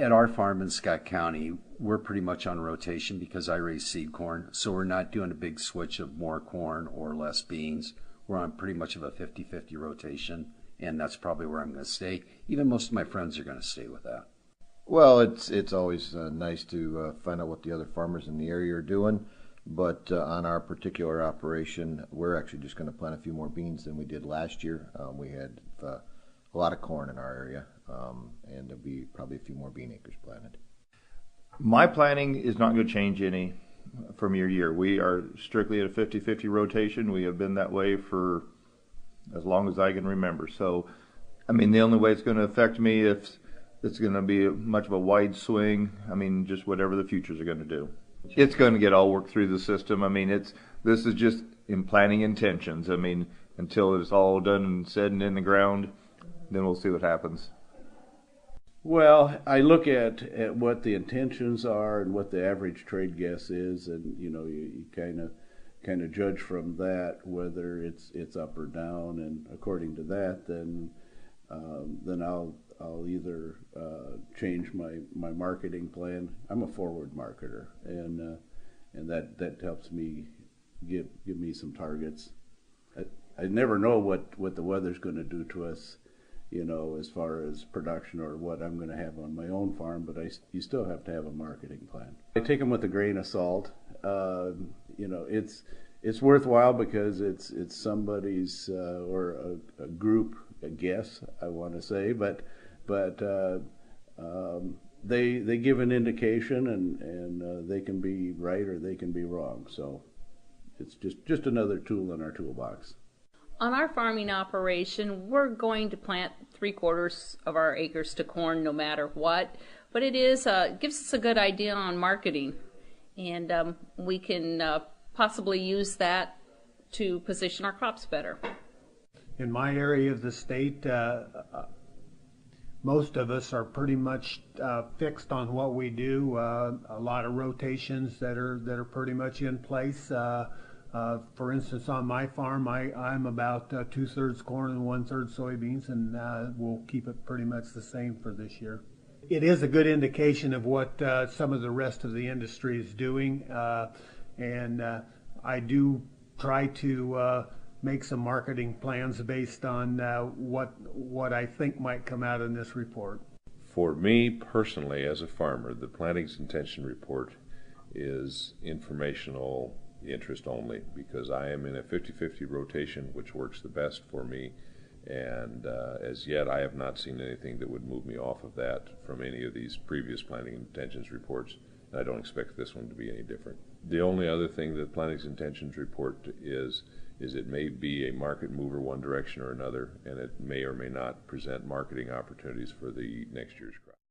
At our farm in Scott County, we're pretty much on rotation because I raise seed corn. So we're not doing a big switch of more corn or less beans. We're on pretty much of a 50-50 rotation, and that's probably where I'm going to stay. Even most of my friends are going to stay with that. Well, it's always nice to find out what the other farmers in the area are doing. But on our particular operation, we're actually just going to plant a few more beans than we did last year. We had a lot of corn in our area, and there'll be probably a few more bean acres planted. My planning is not going to change any from year to year. We are strictly at a 50-50 rotation. We have been that way for as long as I can remember. So, I mean, the only way it's going to affect me if it's going to be much of a wide swing, I mean, just whatever the futures are going to do. It's going to get all worked through the system. I mean, this is just in planning intentions. I mean, until it's all done and said and in the ground, then we'll see what happens. Well, I look at what the intentions are and what the average trade guess is, and you kind of judge from that whether it's up or down, and according to that, then I'll either change my marketing plan. I'm a forward marketer, and that helps me give me some targets. I never know what the weather's going to do to us, as far as production or what I'm going to have on my own farm, but you still have to have a marketing plan. I take them with a grain of salt. It's worthwhile because it's somebody's or a group, a guess, I want to say, but they give an indication, and they can be right or they can be wrong. So it's just another tool in our toolbox. On our farming operation, we're going to plant 3/4 of our acres to corn no matter what, but it gives us a good idea on marketing, and we can possibly use that to position our crops better. In my area of the state, most of us are pretty much fixed on what we do. A lot of rotations that are pretty much in place. For instance, on my farm, I'm about 2/3 corn and 1/3 soybeans, and we'll keep it pretty much the same for this year. It is a good indication of what some of the rest of the industry is doing, and I do try to make some marketing plans based on what I think might come out in this report. For me personally, as a farmer, the Plantings Intention Report is informational interest only, because I am in a 50-50 rotation, which works the best for me, and as yet I have not seen anything that would move me off of that from any of these previous planting intentions reports, and I don't expect this one to be any different. The only other thing that Plantings Intentions Report is it may be a market mover one direction or another, and it may or may not present marketing opportunities for the next year's crop.